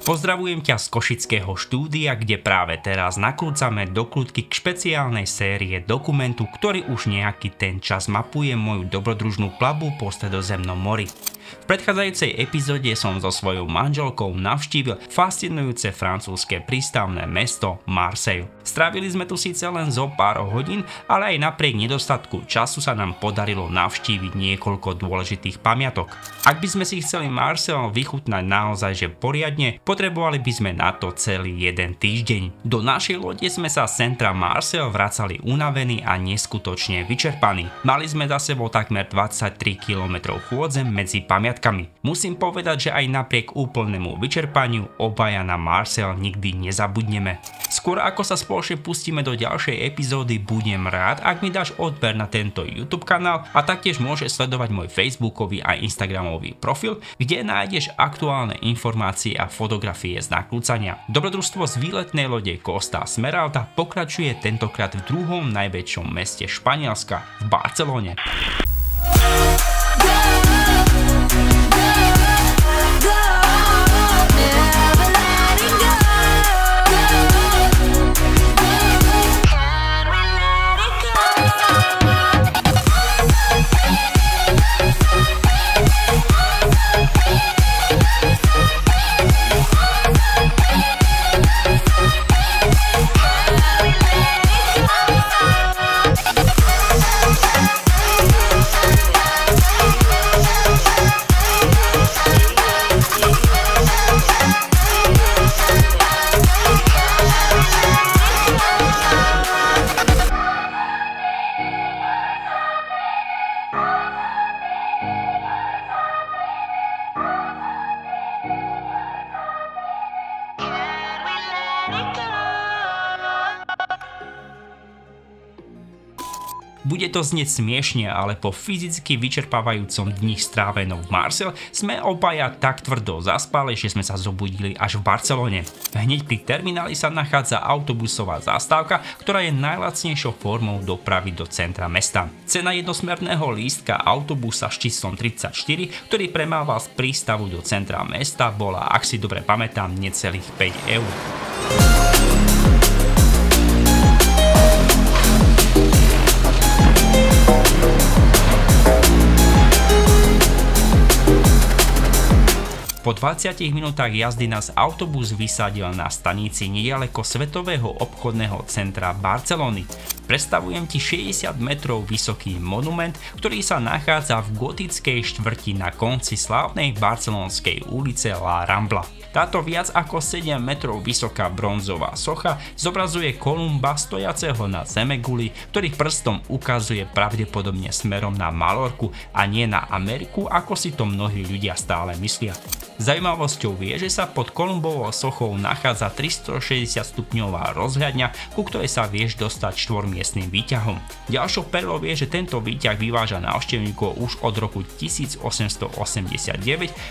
Pozdravujem ťa z košického štúdia, kde práve teraz nakrúcame do kľudky k špeciálnej série dokumentu, ktorý už nejaký ten čas mapuje moju dobrodružnú plavbu po Stredozemnom mori. V predchádzajúcej epizóde som so svojou manželkou navštívil fascinujúce francúzske prístavné mesto Marseille. Strávili sme tu síce len zo pár hodín, ale aj napriek nedostatku času sa nám podarilo navštíviť niekoľko dôležitých pamiatok. Ak by sme si chceli Marseille vychutnať naozaj že poriadne, potrebovali by sme na to celý jeden týždeň. Do našej lode sme sa z centra Marseille vracali unavení a neskutočne vyčerpaní. Mali sme za sebou takmer 23 km chôdze medzi pamiatkami. Musím povedať, že aj napriek úplnému vyčerpaniu obaja na Marseille nikdy nezabudneme. Skôr ako sa spoločne pustíme do ďalšej epizódy, budem rád, ak mi dáš odber na tento YouTube kanál a taktiež môžeš sledovať môj facebookový a instagramový profil, kde nájdeš aktuálne informácie a fotografie z nakrúcania. Dobrodružstvo z výletnej lode Costa Smeralda pokračuje tentokrát v druhom najväčšom meste Španielska, v Barcelone. Bude to znieť smiešne, ale po fyzicky vyčerpávajúcom dni strávenom v Marseille sme obaja tak tvrdo zaspali, že sme sa zobudili až v Barcelone. Hneď pri termináli sa nachádza autobusová zastávka, ktorá je najlacnejšou formou dopravy do centra mesta. Cena jednosmerného lístka autobusa s číslom 34, ktorý premával z prístavu do centra mesta, bola, ak si dobre pamätám, necelých 5 eur. Po 20 minútach jazdy nás autobus vysadil na stanici nedaleko Svetového obchodného centra Barcelony. Predstavujem ti 60 metrov vysoký monument, ktorý sa nachádza v gotickej štvrti na konci slávnej barcelonskej ulice La Rambla. Táto viac ako 7 metrov vysoká bronzová socha zobrazuje Kolumba stojaceho na zemeguli, ktorý prstom ukazuje pravdepodobne smerom na Malorku a nie na Ameriku, ako si to mnohí ľudia stále myslia. Zaujímavosťou je, že sa pod Kolumbovou sochou nachádza 360 stupňová rozhľadňa, ku ktorej sa vieš dostať štvormiestnym výťahom. Ďalšou perlou je, že tento výťah vyváža návštevníkov už od roku 1889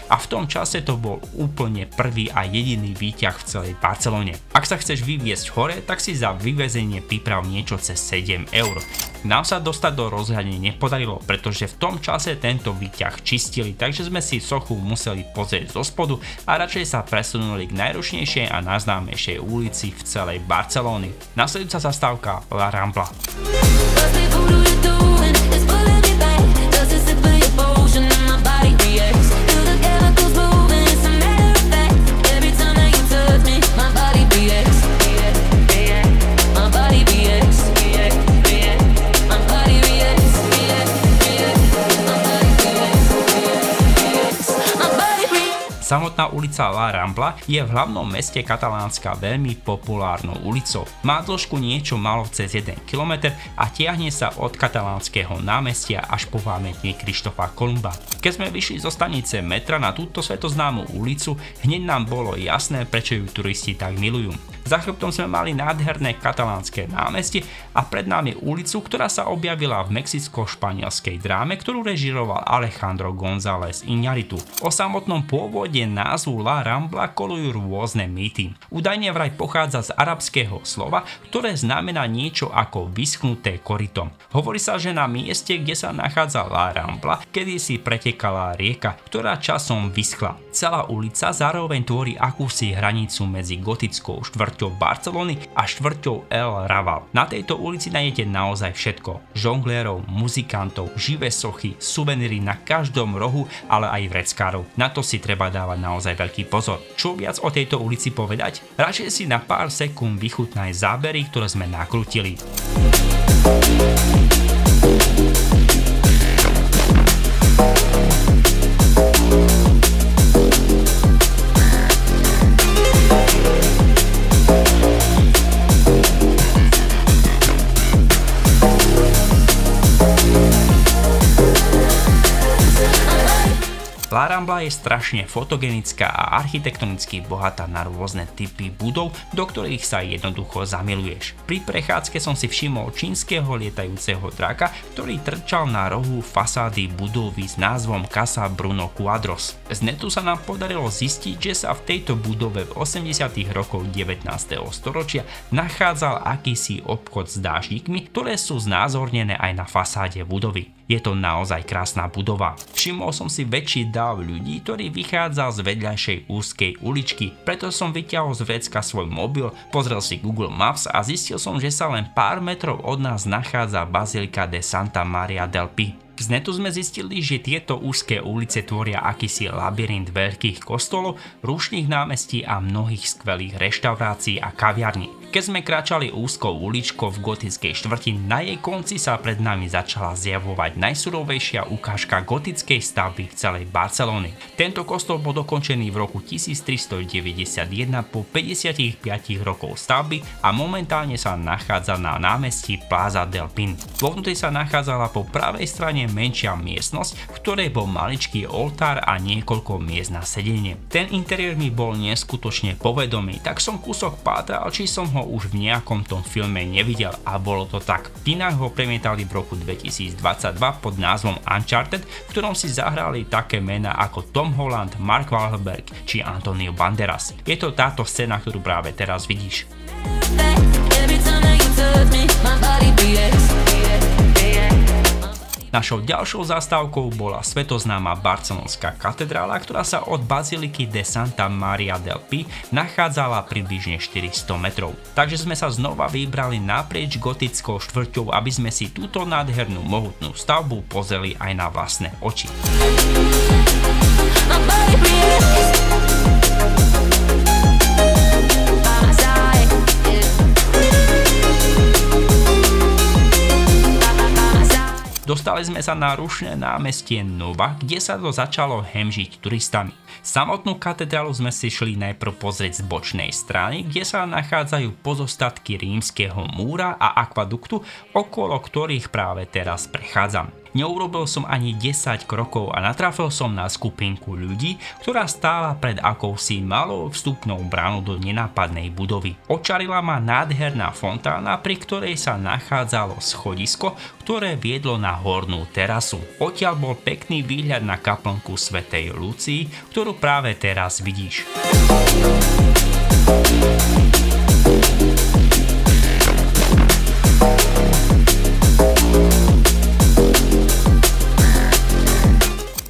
a v tom čase to bol úplne prvý a jediný výťah v celej Barcelone. Ak sa chceš vyviesť hore, tak si za vyvezenie priprav niečo cez 7 eur. Nám sa dostať do rozhľadne nepodarilo, pretože v tom čase tento výťah čistili, takže sme si sochu museli pozrieť zo spodu a radšej sa presunuli k najrušnejšej a najznámejšej ulici v celej Barcelóny. Nasledujúca zastávka La Rambla. Samotná ulica La Rambla je v hlavnom meste Katalánska veľmi populárnou ulicou. Má dĺžku niečo málo cez 1 km a tiahne sa od katalánskeho námestia až po pamätník Krištofa Kolumba. Keď sme vyšli zo stanice metra na túto svetoznámu ulicu, hneď nám bolo jasné, prečo ju turisti tak milujú. Za chrbtom sme mali nádherné katalánske námestie a pred nami ulicu, ktorá sa objavila v mexicko-španielskej dráme, ktorú režiroval Alejandro González Iñárritu. O samotnom pôvode názvu La Rambla kolujú rôzne mýty. Údajne vraj pochádza z arabského slova, ktoré znamená niečo ako vyschnuté koryto. Hovorí sa, že na mieste, kde sa nachádza La Rambla, kedysi pretekala rieka, ktorá časom vyschla. Celá ulica zároveň tvorí akúsi hranicu medzi gotickou štvrťou Barcelony a štvrťou El Raval. Na tejto ulici nájdete naozaj všetko. Žonglérov, muzikantov, živé sochy, suveníry na každom rohu, ale aj vreckárov. Na to si treba dávať naozaj veľký pozor. Čo viac o tejto ulici povedať? Radšej si na pár sekúnd vychutnaj zábery, ktoré sme nakrútili. La Rambla je strašne fotogenická a architektonicky bohatá na rôzne typy budov, do ktorých sa jednoducho zamiluješ. Pri prechádzke som si všimol čínskeho lietajúceho draka, ktorý trčal na rohu fasády budovy s názvom Casa Bruno Quadros. Z netu sa nám podarilo zistiť, že sa v tejto budove v 80. rokoch 19. storočia nachádzal akýsi obchod s dážnikmi, ktoré sú znázornené aj na fasáde budovy. Je to naozaj krásna budova. Všimol som si väčší dáv ľudí, ktorý vychádzal z vedľajšej úzkej uličky, preto som vyťahol z vrecka svoj mobil, pozrel si Google Maps a zistil som, že sa len pár metrov od nás nachádza Bazilika de Santa Maria del Pi. Z netu sme zistili, že tieto úzke ulice tvoria akýsi labyrint veľkých kostolov, rušných námestí a mnohých skvelých reštaurácií a kaviarní. Keď sme kráčali úzkou uličkou v gotickej štvrti, na jej konci sa pred nami začala zjavovať najsurovejšia ukážka gotickej stavby v celej Barcelony. Tento kostol bol dokončený v roku 1391 po 55 rokov stavby a momentálne sa nachádza na námestí Plaza del Pin. Vo vnútri sa nachádzala po pravej strane menšia miestnosť, v ktorej bol maličký oltár a niekoľko miest na sedenie. Ten interiér mi bol neskutočne povedomý, tak som kúsok pátral, či som ho už v nejakom tom filme nevidel a bolo to tak. V kinách ho premietali v roku 2022 pod názvom Uncharted, v ktorom si zahrali také mená ako Tom Holland, Mark Wahlberg či Antonio Banderas. Je to táto scéna, ktorú práve teraz vidíš. Našou ďalšou zastávkou bola svetoznáma barcelonská katedrála, ktorá sa od Baziliky de Santa Maria del Pi nachádzala približne 400 metrov. Takže sme sa znova vybrali naprieč gotickou štvrťou, aby sme si túto nádhernú mohutnú stavbu pozreli aj na vlastné oči. Dostali sme sa na rušné námestie Nova, kde sa to začalo hemžiť turistami. Samotnú katedrálu sme si šli najprv pozrieť z bočnej strany, kde sa nachádzajú pozostatky rímskeho múra a akvaduktu, okolo ktorých práve teraz prechádzam. Neurobil som ani 10 krokov a natrafil som na skupinku ľudí, ktorá stála pred akousi malou vstupnou bránou do nenápadnej budovy. Očarila ma nádherná fontána, pri ktorej sa nachádzalo schodisko, ktoré viedlo na hornú terasu. Odtiaľ bol pekný výhľad na kaplnku svätej Lucii, ktorú práve teraz vidíš.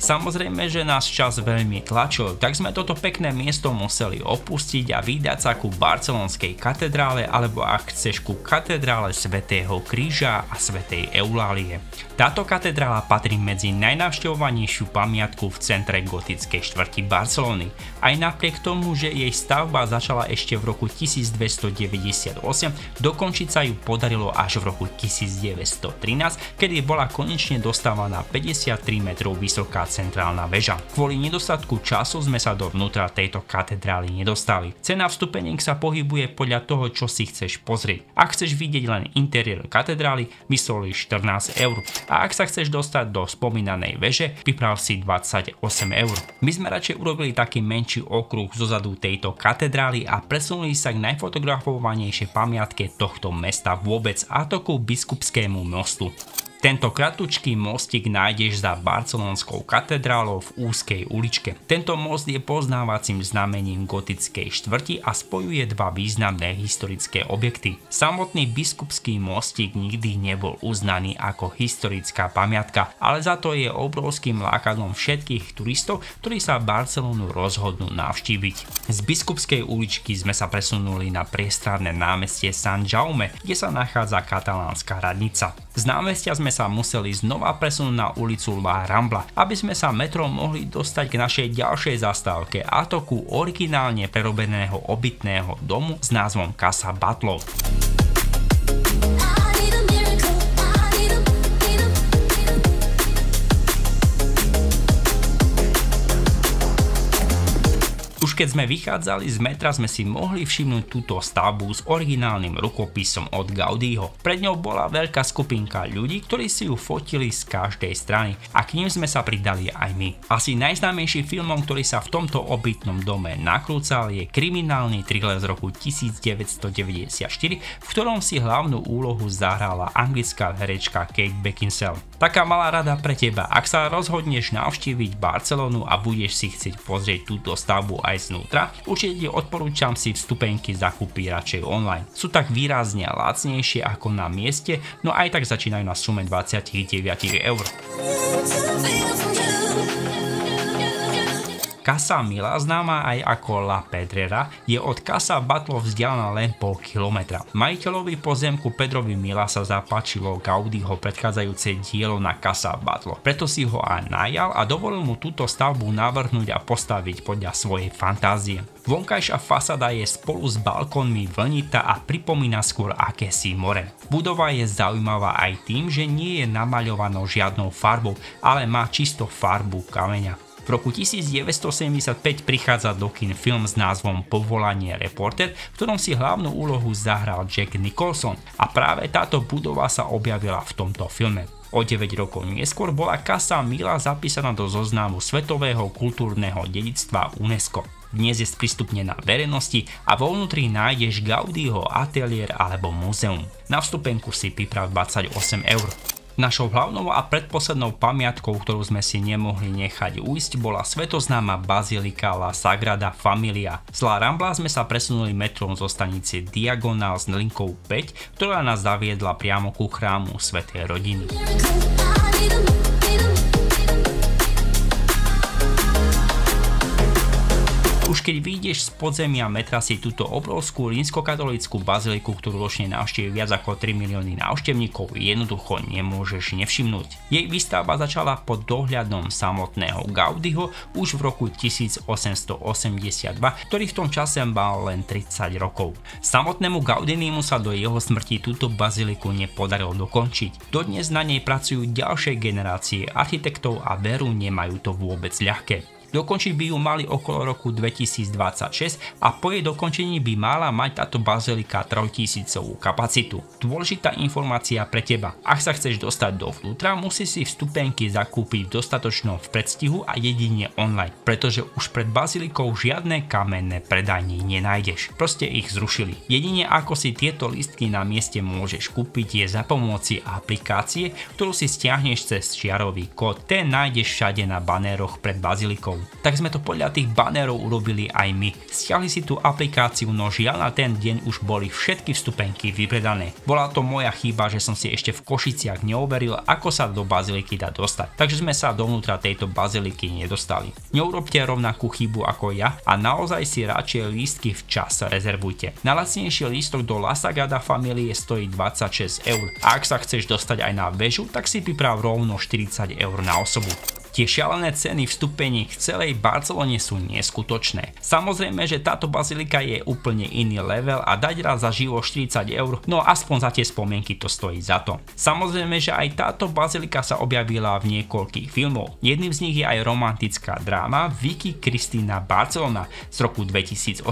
Samozrejme, že nás čas veľmi tlačil, tak sme toto pekné miesto museli opustiť a vydať sa ku barcelonskej katedrále alebo ak chceš ku katedrále svätého Kríža a svätej Eulálie. Táto katedrála patrí medzi najnavštevovanejšiu pamiatku v centre gotickej štvrti Barcelony. Aj napriek tomu, že jej stavba začala ešte v roku 1298, dokončiť sa ju podarilo až v roku 1913, kedy bola konečne dostávaná 53 metrov vysoká centrálna centrálna väža. Kvôli nedostatku času sme sa dovnútra tejto katedrály nedostali. Cena vstupeniek sa pohybuje podľa toho, čo si chceš pozrieť. Ak chceš vidieť len interiér katedrály, vysolíš 14 eur. A ak sa chceš dostať do spomínanej veže, vyprav si 28 eur. My sme radšej urobili taký menší okruh zozadu tejto katedrály a presunuli sa k najfotografovanejšej pamiatke tohto mesta vôbec, a to ku Biskupskému mostu. Tento kratučký mostík nájdeš za barcelonskou katedrálou v úzkej uličke. Tento most je poznávacím znamením gotickej štvrti a spojuje dva významné historické objekty. Samotný Biskupský mostík nikdy nebol uznaný ako historická pamiatka, ale za to je obrovským lákadlom všetkých turistov, ktorí sa Barcelonu rozhodnú navštíviť. Z Biskupskej uličky sme sa presunuli na priestranné námestie Sant Jaume, kde sa nachádza katalánska radnica. Z námestia sme sa museli znova presunúť na ulicu La Rambla, aby sme sa metrom mohli dostať k našej ďalšej zastávke, a to ku originálne prerobeného obytného domu s názvom Casa Batlló. Už keď sme vychádzali z metra, sme si mohli všimnúť túto stavbu s originálnym rukopisom od Gaudího. Pred ňou bola veľká skupinka ľudí, ktorí si ju fotili z každej strany, a k ním sme sa pridali aj my. Asi najznámejší filmom, ktorý sa v tomto obytnom dome nakrúcal, je kriminálny thriller z roku 1994, v ktorom si hlavnú úlohu zahrala anglická herečka Kate Beckinsale. Taká malá rada pre teba: ak sa rozhodneš navštíviť Barcelonu a budeš si chcieť pozrieť túto stavbu aj znútra, určite odporúčam si vstupenky zakúpiť radšej online. Sú tak výrazne lacnejšie ako na mieste, no aj tak začínajú na sume 29 eur. Casa Milá, známa aj ako La Pedrera, je od Casa Batlló vzdialená len pol kilometra. Majiteľovi pozemku Pedrovi Milá sa zapáčilo Gaudího predchádzajúce dielo na Casa Batlló, preto si ho aj najal a dovolil mu túto stavbu navrhnúť a postaviť podľa svojej fantázie. Vonkajšia fasáda je spolu s balkónmi vlnitá a pripomína skôr akési more. Budova je zaujímavá aj tým, že nie je namaľovaná žiadnou farbou, ale má čisto farbu kameňa. V roku 1975 prichádza do kín film s názvom Povolanie reporter, v ktorom si hlavnú úlohu zahral Jack Nicholson, a práve táto budova sa objavila v tomto filme. O 9 rokov neskôr bola Casa Milá zapísaná do zoznamu Svetového kultúrneho dedičstva UNESCO. Dnes je sprístupnená verejnosti a vo vnútri nájdeš Gaudího ateliér alebo múzeum. Na vstupenku si priprav 28 eur. Našou hlavnou a predposlednou pamiatkou, ktorú sme si nemohli nechať ujsť, bola svetoznáma bazilika La Sagrada Familia. Z La Rambla sme sa presunuli metrom zo stanice Diagonal s linkou 5, ktorá nás zaviedla priamo ku chrámu Svätej rodiny. Už keď vyjdeš z podzemia metra, si túto obrovskú rímskokatolícku baziliku, ktorú ročne navštívi viac ako 3 milióny návštevníkov, jednoducho nemôžeš nevšimnúť. Jej výstavba začala pod dohľadom samotného Gaudího už v roku 1882, ktorý v tom čase mal len 30 rokov. Samotnému Gaudinimu sa do jeho smrti túto baziliku nepodarilo dokončiť. Dodnes na nej pracujú ďalšie generácie architektov a veru nemajú to vôbec ľahké. Dokončiť by ju mali okolo roku 2026 a po jej dokončení by mala mať táto bazilika 3000 kapacitu. Dôležitá informácia pre teba: ak sa chceš dostať dovnútra, musíš si vstupenky zakúpiť v dostatočnom predstihu a jedine online, pretože už pred bazilikou žiadne kamenné predajne nenájdeš. Proste ich zrušili. Jedine ako si tieto lístky na mieste môžeš kúpiť je za pomoci aplikácie, ktorú si stiahneš cez čiarový kód. Ten nájdeš všade na banéroch pred bazilikou. Tak sme to podľa tých banérov urobili aj my. Stiahli si tú aplikáciu, no žiaľ na ten deň už boli všetky vstupenky vypredané. Bola to moja chyba, že som si ešte v Košiciach neoveril, ako sa do baziliky dá dostať. Takže sme sa dovnútra tejto baziliky nedostali. Neurobte rovnakú chybu ako ja a naozaj si radšej lístky včas rezervujte. Najlacnejší lístok do La Sagrada Familie stojí 26 eur. A ak sa chceš dostať aj na väžu, tak si priprav rovno 40 eur na osobu. Tie šialené ceny vstupeniek v celej Barcelone sú neskutočné. Samozrejme, že táto bazilika je úplne iný level a dať raz za živo 40 eur, no aspoň za tie spomienky to stojí za to. Samozrejme, že aj táto bazilika sa objavila v niekoľkých filmoch. Jedným z nich je aj romantická dráma Vicky Cristina Barcelona z roku 2018.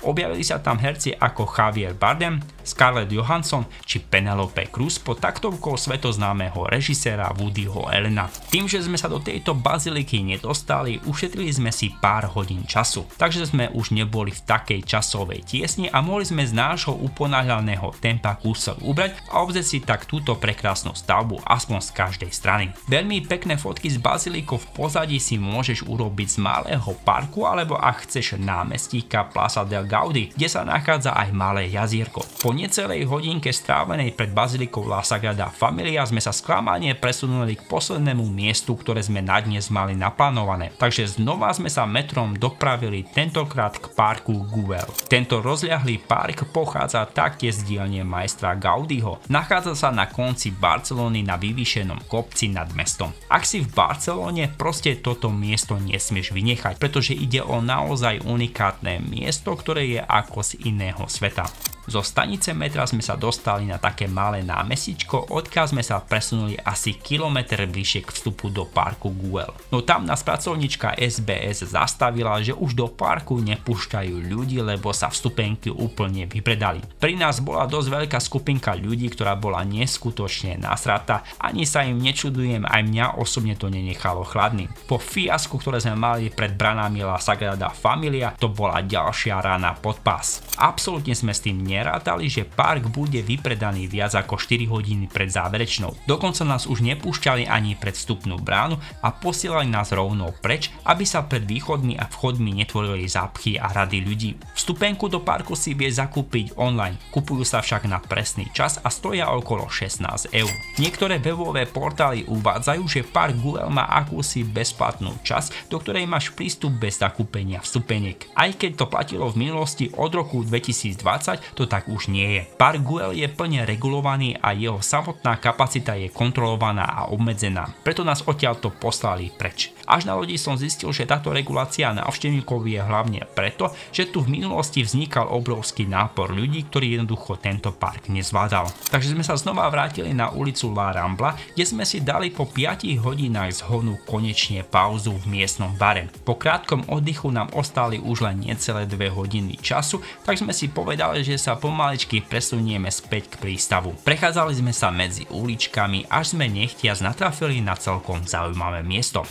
Objavili sa tam herci ako Javier Bardem, Scarlett Johansson či Penelope Cruz pod taktovkou svetoznámeho režiséra Woodyho Allena. Tým, že sme sa do tejto baziliky nedostali, ušetrili sme si pár hodín času, takže sme už neboli v takej časovej tiesni a mohli sme z nášho uponáhľaného tempa kúsok ubrať a obzrieť si tak túto prekrásnu stavbu aspoň z každej strany. Veľmi pekné fotky z bazilikou v pozadí si môžeš urobiť z malého parku alebo ak chceš námestíka Plaza del Gaudí, kde sa nachádza aj malé jazierko. Po necelej hodinke strávenej pred bazilikou La Sagrada Familia sme sa sklamane presunuli k poslednému miestu, ktoré sme na dnes mali naplánované. Takže znova sme sa metrom dopravili tentokrát k parku Güell. Tento rozľahlý park pochádza taktiež z dielne majstra Gaudího. Nachádza sa na konci Barcelony na vyvýšenom kopci nad mestom. Ak si v Barcelone, proste toto miesto nesmieš vynechať, pretože ide o naozaj unikátne miesto, ktoré je ako z iného sveta. Zo stanice metra sme sa dostali na také malé námestičko, odkiaľ sme sa presunuli asi kilometr bližšie k vstupu do parku Güell. No tam nás pracovníčka SBS zastavila, že už do parku nepúšťajú ľudí, lebo sa vstupenky úplne vypredali. Pri nás bola dosť veľká skupinka ľudí, ktorá bola neskutočne nasratá, ani sa im nečudujem, aj mňa osobne to nenechalo chladný. Po fiasku, ktoré sme mali pred branami La Sagrada Familia, to bola ďalšia rana pod pás. Absolútne sme s tým nerátali, že park bude vypredaný viac ako 4 hodiny pred záverečnou. Dokonca nás už nepúšťali ani pred vstupnú bránu a posielali nás rovno preč, aby sa pred východmi a vchodmi netvorili zápchy a rady ľudí. Vstupenku do parku si vie zakúpiť online, kupujú sa však na presný čas a stoja okolo 16 eur. Niektoré webové portály uvádzajú, že park Güell má akúsi bezplatnú časť, do ktorej máš prístup bez zakúpenia vstupeniek. Aj keď to platilo v minulosti od roku 2020, to tak už nie je. Park Güell je plne regulovaný a jeho samotná kapacita je kontrolovaná a obmedzená. Preto nás odtiaľto poslali preč. Až na lodi som zistil, že táto regulácia návštevníkov je hlavne preto, že tu v minulosti vznikal obrovský nápor ľudí, ktorí jednoducho tento park nezvládal. Takže sme sa znova vrátili na ulicu La Rambla, kde sme si dali po 5 hodinách zhonu konečne pauzu v miestnom bare. Po krátkom oddychu nám ostali už len necelé 2 hodiny času, tak sme si povedali, že sa pomaličky presunieme späť k prístavu. Prechádzali sme sa medzi uličkami, až sme nechtiac natrafili na celkom zaujímavé miesto.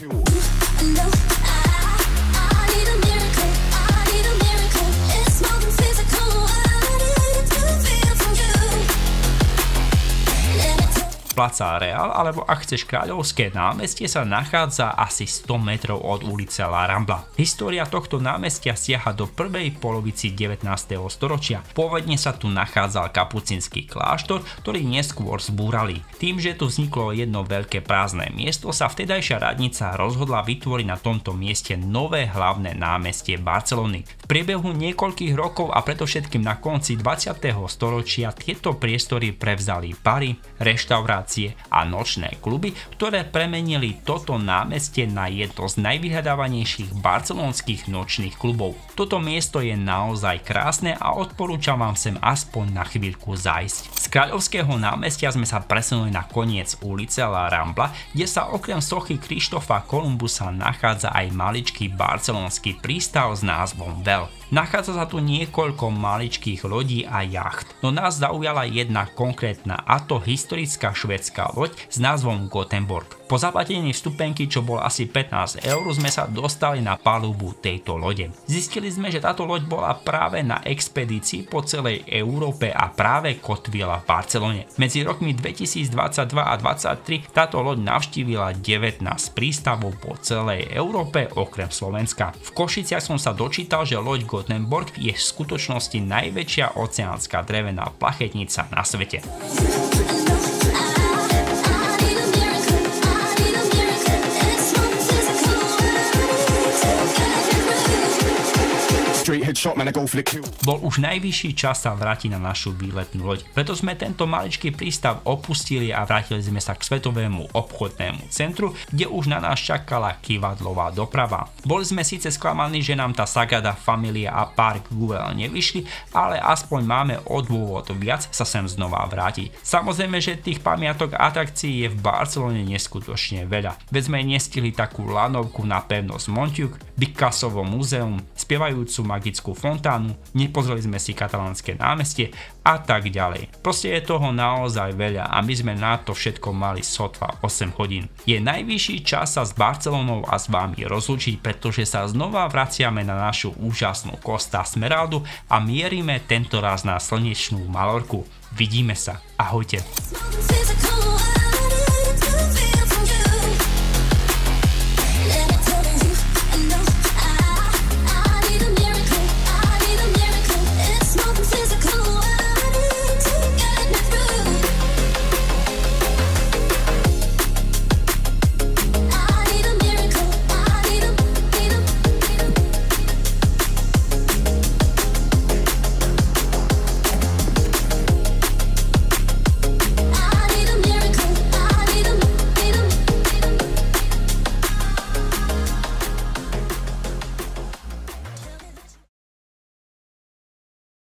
Plaza Real, alebo ak chceš Kráľovské námestie, sa nachádza asi 100 metrov od ulice La Rambla. História tohto námestia siaha do prvej polovici 19. storočia. Pôvodne sa tu nachádzal kapucínsky kláštor, ktorý neskôr zbúrali. Tým, že tu vzniklo jedno veľké prázdne miesto, sa vtedajšia radnica rozhodla vytvoriť na tomto mieste nové hlavné námestie Barcelony. V priebehu niekoľkých rokov a predovšetkým na konci 20. storočia tieto priestory prevzali bary, reštaurácie a nočné kluby, ktoré premenili toto námestie na jedno z najvyhľadávanejších barcelonských nočných klubov. Toto miesto je naozaj krásne a odporúčam vám sem aspoň na chvíľku zájsť. Z Kráľovského námestia sme sa presunuli na koniec ulice La Rambla, kde sa okrem sochy Krištofa Kolumbusa nachádza aj maličký barcelonský prístav s názvom Well. Nachádza sa tu niekoľko maličkých lodí a jacht, no nás zaujala jedna konkrétna, a to historická švédska loď s názvom Gothenburg. Po zaplatení vstupenky, čo bol asi 15 eur, sme sa dostali na palubu tejto lode. Zistili sme, že táto loď bola práve na expedícii po celej Európe a práve kotvila v Barcelone. Medzi rokmi 2022 a 2023 táto loď navštívila 19 prístavov po celej Európe okrem Slovenska. V Košiciach som sa dočítal, že loď Gothenburg je v skutočnosti najväčšia oceánska drevená plachetnica na svete. Bol už najvyšší čas sa vrátiť na našu výletnú loď, preto sme tento maličký prístav opustili a vrátili sme sa k svetovému obchodnému centru, kde už na nás čakala kývadlová doprava. Boli sme síce sklamaní, že nám tá Sagrada Familia a Park Güell nevyšli, ale aspoň máme o dôvod viac sa sem znova vrátiť. Samozrejme, že tých pamiatok a atrakcií je v Barcelone neskutočne veľa, veď sme nestihli takú lanovku na pevnosť Montjuic, Picassovo múzeum, spievajúcu magickú fontánu, nepozreli sme si katalánske námestie a tak ďalej. Proste je toho naozaj veľa a my sme na to všetko mali sotva 8 hodín. Je najvyšší čas sa s Barcelonou a s vami rozlúčiť, pretože sa znova vraciame na našu úžasnú Costa Smeraldu a mierime tentoraz na slnečnú Malorku. Vidíme sa. Ahojte.